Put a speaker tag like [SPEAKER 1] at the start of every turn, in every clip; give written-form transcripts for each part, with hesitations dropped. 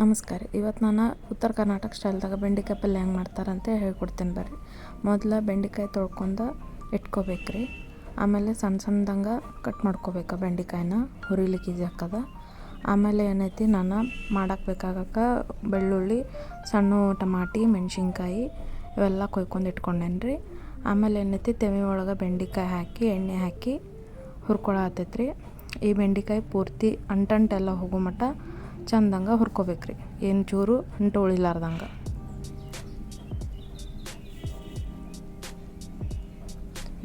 [SPEAKER 1] ನಮಸ್ಕಾರ. ಇವತ್ತು ನಾನು ಉತ್ತರ ಕರ್ನಾಟಕ ಸ್ಟೈಲ್ದಾಗ ಬೆಂಡೆಕಾಯಿ ಪಲ್ಯ ಹೆಂಗೆ ಮಾಡ್ತಾರಂತ ಹೇಳ್ಕೊಡ್ತೀನಿ ಬರ್ರಿ. ಮೊದಲು ಬೆಂಡೆಕಾಯಿ ತೊಳ್ಕೊಂಡು ಇಟ್ಕೋಬೇಕ್ರಿ. ಆಮೇಲೆ ಸಣ್ಣ ಸಣ್ಣದಂಗೆ ಕಟ್ ಮಾಡ್ಕೋಬೇಕು ಬೆಂಡೆಕಾಯಿನ, ಹುರಿಲಿಕ್ಕೆ ಈಜಿ ಹಾಕದ. ಆಮೇಲೆ ಏನೈತಿ, ನಾನು ಮಾಡಕ್ಕೆ ಬೇಕಾಗಕ್ಕೆ ಬೆಳ್ಳುಳ್ಳಿ, ಸಣ್ಣ ಟಮಾಟಿ, ಮೆಣಸಿನ್ಕಾಯಿ ಇವೆಲ್ಲ ಕೊಯ್ಕೊಂಡು ಇಟ್ಕೊಂಡೇನಿ ರೀ. ಆಮೇಲೆ ಏನೈತಿ, ತೆವೆ ಒಳಗೆ ಬೆಂಡೆಕಾಯಿ ಹಾಕಿ ಎಣ್ಣೆ ಹಾಕಿ ಹುರ್ಕೊಳತ್ತೈತ್ರಿ. ಈ ಬೆಂಡೆಕಾಯಿ ಪೂರ್ತಿ ಅಂಟೆಲ್ಲ ಹೋಗೋ ಮಟ್ಟ ಚಂದಂಗೆ ಹುರ್ಕೋಬೇಕ್ರಿ, ಏನು ಚೂರು ಅಂಟು ಉಳಿಲಾರ್ದಂಗೆ.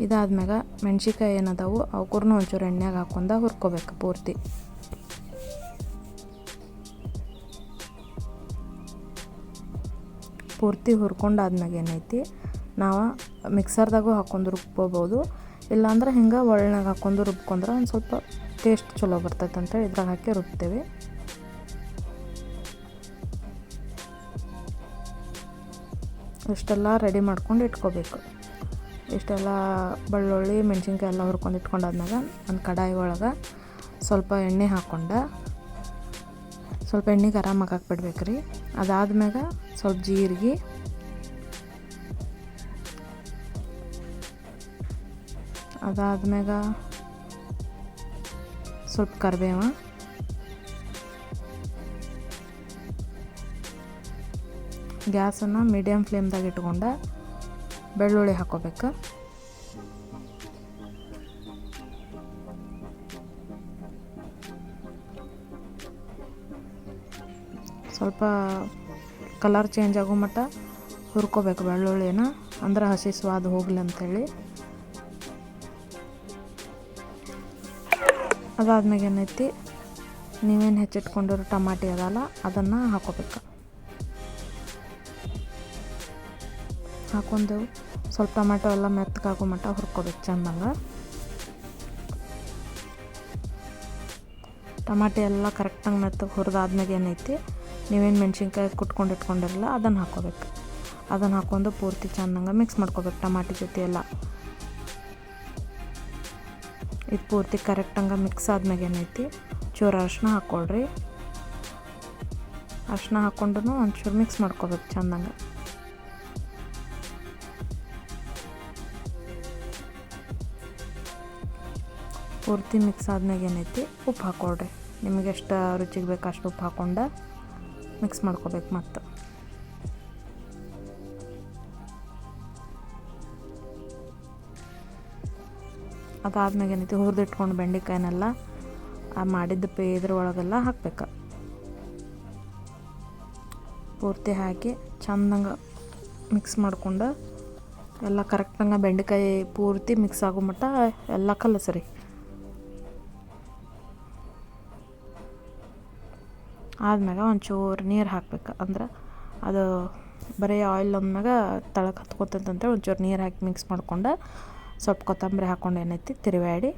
[SPEAKER 1] ಇದಾದ್ಮ್ಯಾಗ ಮೆಣ್ಸಿನ್ಕಾಯಿ ಏನದಾವು ಅವಕ್ಕೂರ್ನು ಒಂಚೂರು ಎಣ್ಣೆಗೆ ಹಾಕ್ಕೊಂಡು ಹುರ್ಕೋಬೇಕು ಪೂರ್ತಿ ಹುರ್ಕೊಂಡಾದ್ಮ್ಯಾಗ ಏನೈತಿ, ನಾವು ಮಿಕ್ಸರ್ದಾಗೂ ಹಾಕ್ಕೊಂಡು ರುಬ್ಕೋಬೋದು. ಇಲ್ಲಾಂದ್ರೆ ಹಿಂಗೆ ಒಳ್ಳನಾಗ ಹಾಕ್ಕೊಂಡು ರುಬ್ಕೊಂಡ್ರೆ ಒಂದು ಸ್ವಲ್ಪ ಟೇಸ್ಟ್ ಚಲೋ ಬರ್ತೈತೆ ಅಂತೇಳಿ ಇದ್ರಾಗ ಹಾಕಿ ರುಬ್ತೇವೆ. ಇಷ್ಟೆಲ್ಲ ರೆಡಿ ಮಾಡ್ಕೊಂಡು ಇಟ್ಕೋಬೇಕು. ಇಷ್ಟೆಲ್ಲ ಬೆಳ್ಳುಳ್ಳಿ ಮೆಣಸಿನ್ಕಾಯಿ ಎಲ್ಲ ಹುರ್ಕೊಂಡು ಇಟ್ಕೊಂಡಾದ್ಮ್ಯಾಗ ಒಂದು ಕಡಾಯಿ ಒಳಗೆ ಸ್ವಲ್ಪ ಎಣ್ಣೆ ಹಾಕ್ಕೊಂಡು ಸ್ವಲ್ಪ ಎಣ್ಣೆ ಗರಮ್ ಆಗಕ್ಕೆ ಬಿಡ್ಬೇಕು ರೀ. ಅದಾದ್ಮ್ಯಾಗ ಸ್ವಲ್ಪ ಜೀರಿಗೆ, ಅದಾದ್ಮ್ಯಾಗ ಸ್ವಲ್ಪ ಕರಿಬೇವು, ಗ್ಯಾಸನ್ನು ಮೀಡಿಯಮ್ ಫ್ಲೇಮ್ದಾಗ ಇಟ್ಕೊಂಡು ಬೆಳ್ಳುಳ್ಳಿ ಹಾಕ್ಕೋಬೇಕು. ಸ್ವಲ್ಪ ಕಲರ್ ಚೇಂಜ್ ಆಗೋ ಮಟ್ಟ ಹುರ್ಕೋಬೇಕು ಬೆಳ್ಳುಳ್ಳಿನ, ಅಂದ್ರೆ ಹಸಿ ಸ್ವಾದ ಹೋಗ್ಲಿ ಅಂಥೇಳಿ. ಅದಾದ್ಮೇಲೆ ಏನೈತಿ, ನೀವೇನು ಹೆಚ್ಚಿಟ್ಕೊಂಡಿರೋ ಟಮಾಟಿ ಅದಲ್ಲ ಅದನ್ನು ಹಾಕ್ಕೋಬೇಕು. ಹಾಕ್ಕೊಂಡು ಸ್ವಲ್ಪ ಟೊಮೆಟೊ ಎಲ್ಲ ಮೆತ್ತಗಾಗೋ ಮಟ್ಟ ಹುರ್ಕೋಬೇಕು ಚೆಂದಂಗೆ. ಟಮಾಟಿ ಎಲ್ಲ ಕರೆಕ್ಟಾಗಿ ಮೆತ್ತಗೆ ಹುರಿದಾದ್ಮೇಲೆ ಏನೈತಿ, ನೀವೇನು ಮೆಣಸಿನ್ಕಾಯಿ ಕುಟ್ಕೊಂಡು ಇಟ್ಕೊಂಡಿರಲ್ಲ ಅದನ್ನು ಹಾಕ್ಕೋಬೇಕು. ಅದನ್ನು ಹಾಕ್ಕೊಂಡು ಪೂರ್ತಿ ಚೆಂದಂಗೆ ಮಿಕ್ಸ್ ಮಾಡ್ಕೋಬೇಕು ಟಮಾಟಿ ಜೊತೆ ಎಲ್ಲ. ಇದು ಪೂರ್ತಿ ಕರೆಕ್ಟಂಗೆ ಮಿಕ್ಸ್ ಆದ್ಮೇಲೆ ಏನೈತಿ, ಚೂರು ಅರಿಶಿನ ಹಾಕ್ಕೊಳ್ರಿ. ಅರಿಶಿನ ಹಾಕ್ಕೊಂಡು ಒಂಚೂರು ಮಿಕ್ಸ್ ಮಾಡ್ಕೋಬೇಕು ಚೆಂದಂಗೆ. ಪೂರ್ತಿ ಮಿಕ್ಸ್ ಆದ್ಮೇಲೆ ಏನೈತಿ, ಉಪ್ಪು ಹಾಕ್ಕೊಳ್ರಿ. ನಿಮಗೆ ಎಷ್ಟು ರುಚಿಗೆ ಬೇಕು ಅಷ್ಟು ಉಪ್ಪು ಹಾಕ್ಕೊಂಡು ಮಿಕ್ಸ್ ಮಾಡ್ಕೋಬೇಕು. ಮತ್ತು ಅದಾದ್ಮೇಲೆ ಏನೈತಿ, ಹುರಿದಿಟ್ಕೊಂಡು ಬೆಂಡೆಕಾಯಿನೆಲ್ಲ ಮಾಡಿದ್ದ ಇದ್ರೊಳಗೆಲ್ಲ ಹಾಕ್ಬೇಕು. ಪೂರ್ತಿ ಹಾಕಿ ಚೆಂದಂಗೆ ಮಿಕ್ಸ್ ಮಾಡ್ಕೊಂಡು ಎಲ್ಲ ಕರೆಕ್ಟಂಗೆ ಬೆಂಡೆಕಾಯಿ ಪೂರ್ತಿ ಮಿಕ್ಸ್ ಆಗೋ ಮಟ್ಟ ಎಲ್ಲ ಕಲಸ್ರಿ. ಆದ್ಮ್ಯಾಗ ಒಂಚೂರು ನೀರು ಹಾಕ್ಬೇಕು, ಅಂದ್ರೆ ಅದು ಬರೀ ಆಯಿಲ್ ಅಂದ್ಮ್ಯಾಗ ತಳಕ್ಕೆ ಹತ್ಕೊತಂತೇಳಿ ಒಂಚೂರು ನೀರು ಹಾಕಿ ಮಿಕ್ಸ್ ಮಾಡ್ಕೊಂಡು ಸ್ವಲ್ಪ ಕೊತ್ತಂಬರಿ ಹಾಕ್ಕೊಂಡು ಏನೈತಿ ತಿರುವಾಡಿ